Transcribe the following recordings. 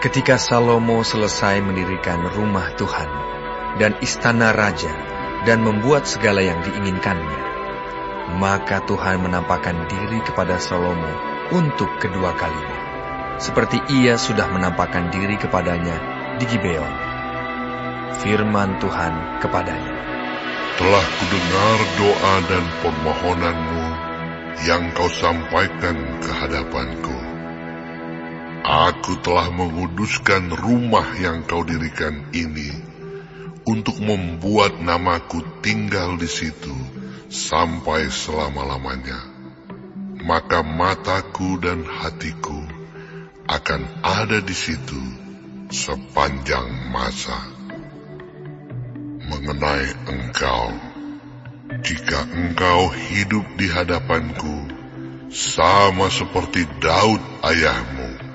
Ketika Salomo selesai mendirikan rumah Tuhan dan istana raja dan membuat segala yang diinginkannya, maka Tuhan menampakkan diri kepada Salomo untuk kedua kalinya, seperti ia sudah menampakkan diri kepadanya di Gibeon. Firman Tuhan kepadanya, "Telah kudengar doa dan permohonanmu yang kau sampaikan ke hadapanku. Aku telah menguduskan rumah yang kau dirikan ini untuk membuat namaku tinggal di situ sampai selama-lamanya. Maka mataku dan hatiku akan ada di situ sepanjang masa. Mengenai engkau, jika engkau hidup di hadapanku sama seperti Daud ayahmu,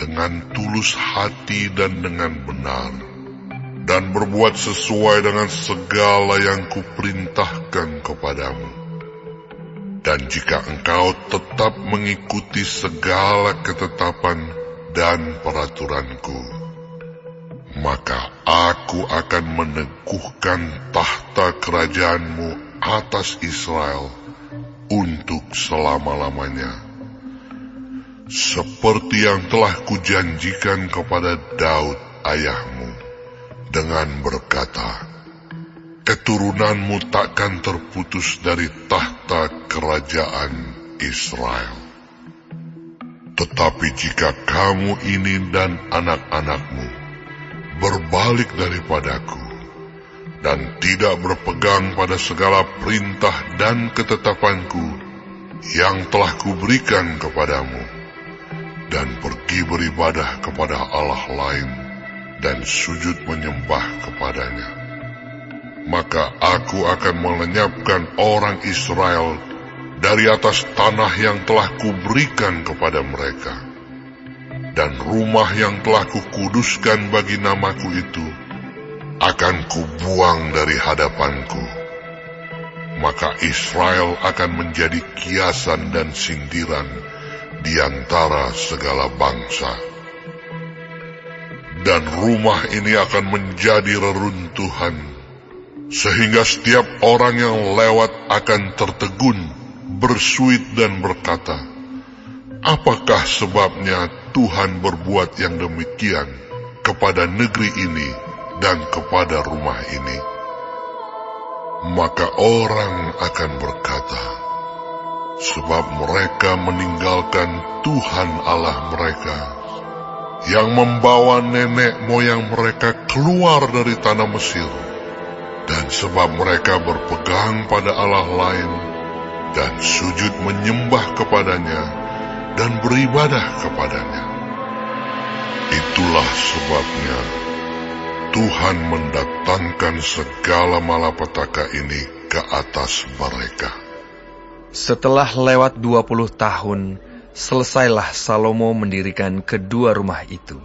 dengan tulus hati dan dengan benar, dan berbuat sesuai dengan segala yang kuperintahkan kepadamu. Dan jika engkau tetap mengikuti segala ketetapan dan peraturanku, maka aku akan meneguhkan tahta kerajaanmu atas Israel untuk selama-lamanya, seperti yang telah kujanjikan kepada Daud ayahmu, dengan berkata, keturunanmu takkan terputus dari tahta kerajaan Israel. Tetapi jika kamu ini dan anak-anakmu berbalik daripadaku, dan tidak berpegang pada segala perintah dan ketetapanku yang telah kuberikan kepadamu, dan pergi beribadah kepada Allah lain dan sujud menyembah kepadanya, maka aku akan melenyapkan orang Israel dari atas tanah yang telah kuberikan kepada mereka, dan rumah yang telah kukuduskan bagi namaku itu akan kubuang dari hadapanku. Maka Israel akan menjadi kiasan dan sindiran di antara segala bangsa, dan rumah ini akan menjadi reruntuhan, sehingga setiap orang yang lewat akan tertegun, bersuit dan berkata, apakah sebabnya Tuhan berbuat yang demikian kepada negeri ini dan kepada rumah ini? Maka orang akan berkata, sebab mereka meninggalkan Tuhan Allah mereka, yang membawa nenek moyang mereka keluar dari tanah Mesir, dan sebab mereka berpegang pada Allah lain, dan sujud menyembah kepadanya, dan beribadah kepadanya. Itulah sebabnya Tuhan mendatangkan segala malapetaka ini ke atas mereka. Setelah lewat 20 tahun, selesailah Salomo mendirikan kedua rumah itu,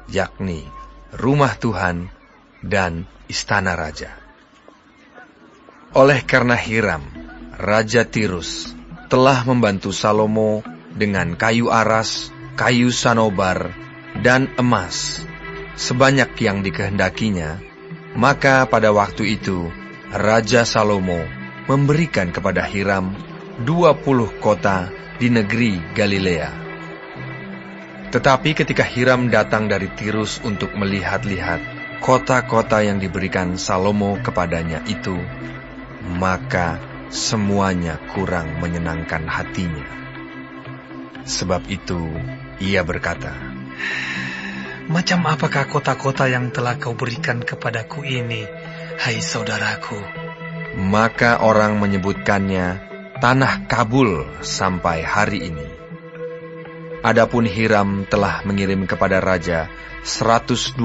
yakni rumah Tuhan dan istana raja. Oleh karena Hiram, Raja Tirus, telah membantu Salomo dengan kayu aras, kayu sanobar, dan emas, sebanyak yang dikehendakinya, maka pada waktu itu Raja Salomo memberikan kepada Hiram 20 kota di negeri Galilea. Tetapi ketika Hiram datang dari Tirus untuk melihat-lihat kota-kota yang diberikan Salomo kepadanya itu, maka semuanya kurang menyenangkan hatinya. Sebab itu ia berkata, macam apakah kota-kota yang telah kau berikan kepadaku ini, hai saudaraku? Maka orang menyebutkannya Tanah Kabul sampai hari ini. Adapun Hiram telah mengirim kepada raja 120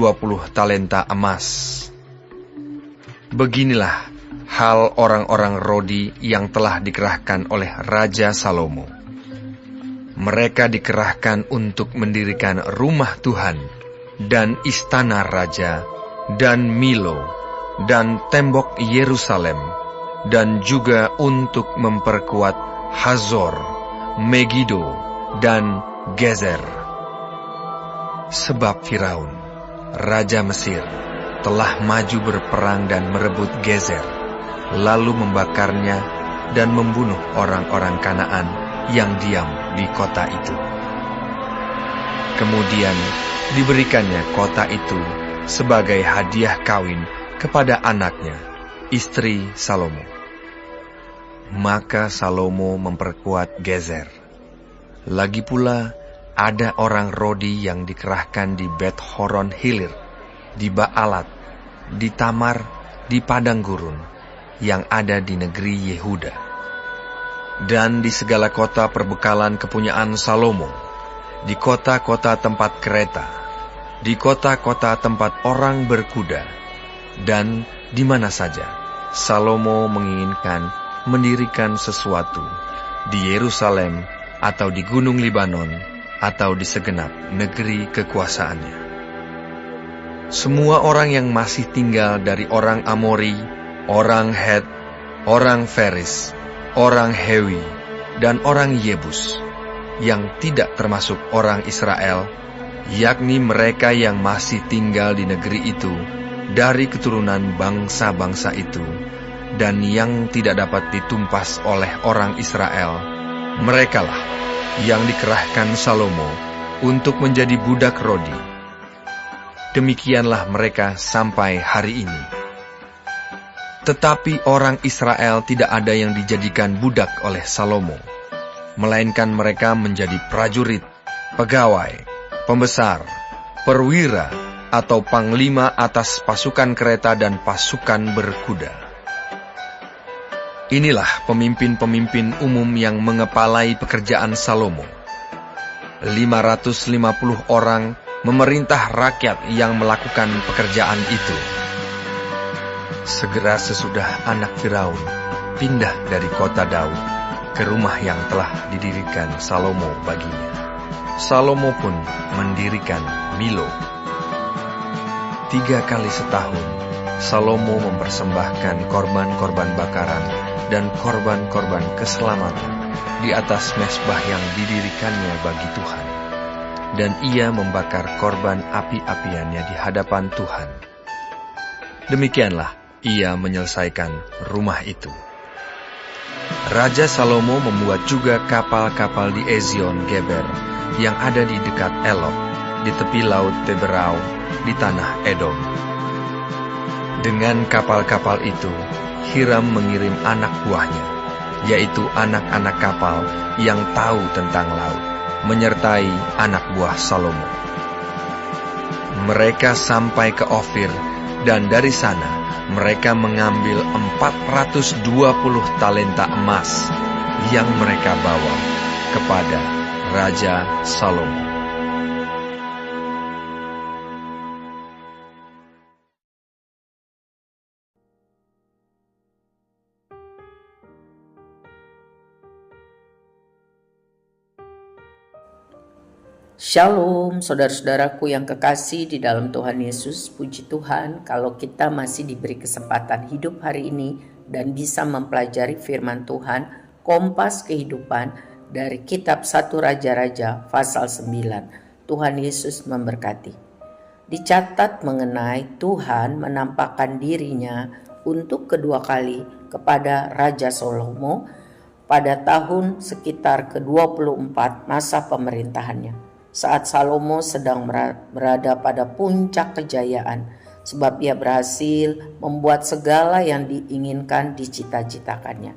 talenta emas. Beginilah hal orang-orang Rodi yang telah dikerahkan oleh Raja Salomo. Mereka dikerahkan untuk mendirikan rumah Tuhan dan istana raja dan Milo dan tembok Yerusalem, dan juga untuk memperkuat Hazor, Megido, dan Gezer. Sebab Firaun, Raja Mesir, telah maju berperang dan merebut Gezer, lalu membakarnya dan membunuh orang-orang Kanaan yang diam di kota itu. Kemudian diberikannya kota itu sebagai hadiah kawin kepada anaknya, istri Salomo. Maka Salomo memperkuat Gezer. Lagi pula ada orang Rodi yang dikerahkan di Bet Horon Hilir, di Baalat, di Tamar, di padang gurun, yang ada di negeri Yehuda. Dan di segala kota perbekalan kepunyaan Salomo, di kota-kota tempat kereta, di kota-kota tempat orang berkuda, dan di mana saja Salomo menginginkan mendirikan sesuatu, di Yerusalem atau di Gunung Libanon, atau di segenap negeri kekuasaannya. Semua orang yang masih tinggal dari orang Amori, orang Het, orang Feris, orang Hewi, dan orang Yebus, yang tidak termasuk orang Israel, yakni mereka yang masih tinggal di negeri itu, dari keturunan bangsa-bangsa itu, dan yang tidak dapat ditumpas oleh orang Israel, merekalah yang dikerahkan Salomo untuk menjadi budak Rodi. Demikianlah mereka sampai hari ini. Tetapi orang Israel tidak ada yang dijadikan budak oleh Salomo, melainkan mereka menjadi prajurit, pegawai, pembesar, perwira, atau panglima atas pasukan kereta dan pasukan berkuda. Inilah pemimpin-pemimpin umum yang mengepalai pekerjaan Salomo. 550 orang memerintah rakyat yang melakukan pekerjaan itu. Segera sesudah anak Firaun pindah dari kota Daud ke rumah yang telah didirikan Salomo baginya, Salomo pun mendirikan Milo. 3 kali setahun Salomo mempersembahkan korban-korban bakaran dan korban-korban keselamatan di atas mezbah yang didirikannya bagi Tuhan, dan ia membakar korban api-apiannya di hadapan Tuhan. Demikianlah ia menyelesaikan rumah itu. Raja Salomo membuat juga kapal-kapal di Ezion Geber yang ada di dekat Elot, di tepi laut Teberau, di tanah Edom. Dengan kapal-kapal itu, Hiram mengirim anak buahnya, yaitu anak-anak kapal yang tahu tentang laut, menyertai anak buah Salomo. Mereka sampai ke Ofir, dan dari sana mereka mengambil 420 talenta emas yang mereka bawa kepada Raja Salomo. Shalom saudara-saudaraku yang kekasih di dalam Tuhan Yesus. Puji Tuhan kalau kita masih diberi kesempatan hidup hari ini dan bisa mempelajari firman Tuhan, kompas kehidupan dari kitab 1 Raja-Raja pasal 9. Tuhan Yesus memberkati. Dicatat mengenai Tuhan menampakkan dirinya untuk kedua kali kepada Raja Salomo pada tahun sekitar ke-24 masa pemerintahannya, saat Salomo sedang berada pada puncak kejayaan, sebab ia berhasil membuat segala yang diinginkan dicita-citakannya.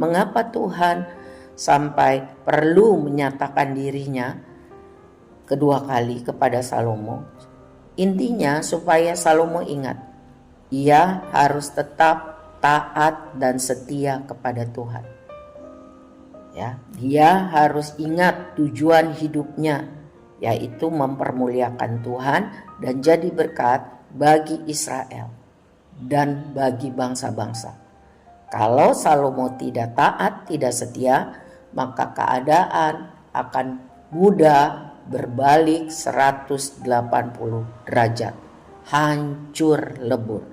Mengapa Tuhan sampai perlu menyatakan dirinya kedua kali kepada Salomo? Intinya supaya Salomo ingat, ia harus tetap taat dan setia kepada Tuhan. Ya, dia harus ingat tujuan hidupnya, yaitu mempermuliakan Tuhan dan jadi berkat bagi Israel dan bagi bangsa-bangsa. Kalau Salomo tidak taat, tidak setia, maka keadaan akan mudah berbalik 180 derajat, hancur lebur.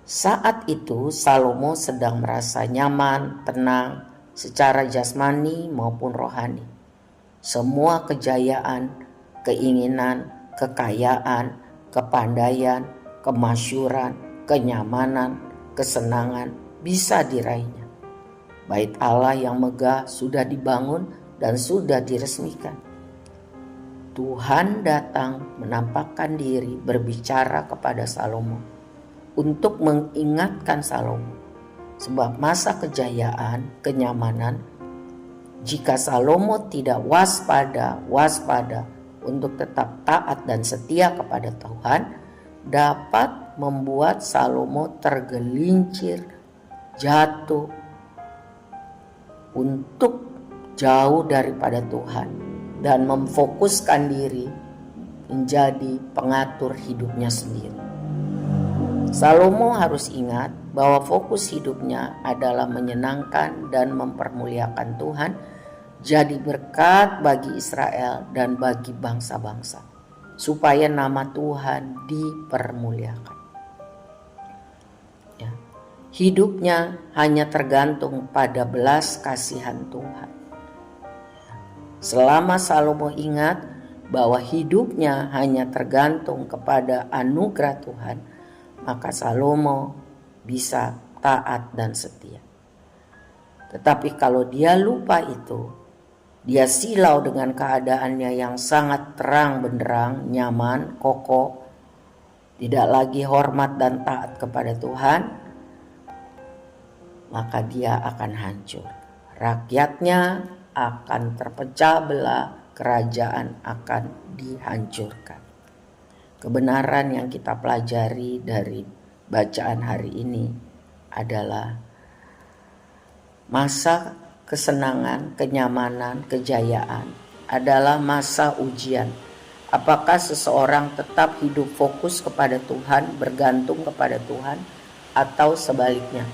Saat itu Salomo sedang merasa nyaman, tenang secara jasmani maupun rohani. Semua kejayaan keinginan, kekayaan, kepandaian, kemasyuran, kenyamanan, kesenangan bisa diraihnya. Bait Allah yang megah sudah dibangun dan sudah diresmikan. Tuhan datang menampakkan diri berbicara kepada Salomo untuk mengingatkan Salomo, sebab masa kejayaan, kenyamanan, jika Salomo tidak waspada untuk tetap taat dan setia kepada Tuhan, dapat membuat Salomo tergelincir, jatuh untuk jauh daripada Tuhan dan memfokuskan diri menjadi pengatur hidupnya sendiri. Salomo harus ingat bahwa fokus hidupnya adalah menyenangkan dan mempermuliakan Tuhan, jadi berkat bagi Israel dan bagi bangsa-bangsa, supaya nama Tuhan dipermuliakan. Ya. Hidupnya hanya tergantung pada belas kasihan Tuhan. Selama Salomo ingat bahwa hidupnya hanya tergantung kepada anugerah Tuhan, maka Salomo bisa taat dan setia. Tetapi kalau dia lupa itu, dia silau dengan keadaannya yang sangat terang benderang, nyaman, kokoh, tidak lagi hormat dan taat kepada Tuhan, maka dia akan hancur. Rakyatnya akan terpecah belah, kerajaan akan dihancurkan. Kebenaran yang kita pelajari dari bacaan hari ini adalah masa kesenangan, kenyamanan, kejayaan adalah masa ujian. Apakah seseorang tetap hidup fokus kepada Tuhan, bergantung kepada Tuhan, atau sebaliknya,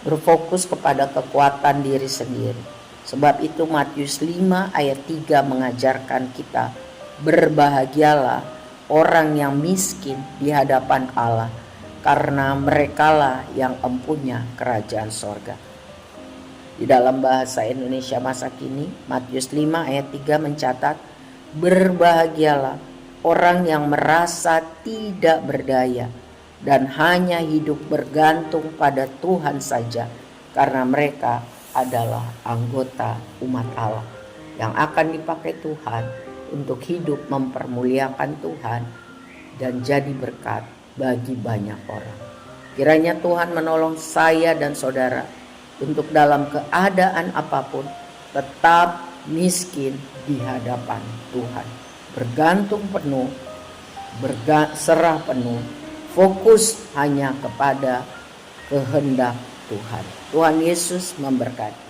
berfokus kepada kekuatan diri sendiri. Sebab itu Matius 5 ayat 3 mengajarkan kita, berbahagialah orang yang miskin di hadapan Allah, karena merekalah yang empunya kerajaan sorga. Di dalam bahasa Indonesia masa kini, Matius 5 ayat 3 mencatat, berbahagialah orang yang merasa tidak berdaya dan hanya hidup bergantung pada Tuhan saja, karena mereka adalah anggota umat Allah yang akan dipakai Tuhan untuk hidup mempermuliakan Tuhan dan jadi berkat bagi banyak orang. Kiranya Tuhan menolong saya dan saudara untuk dalam keadaan apapun tetap miskin di hadapan Tuhan, bergantung penuh, berserah penuh, fokus hanya kepada kehendak Tuhan. Tuhan Yesus memberkati.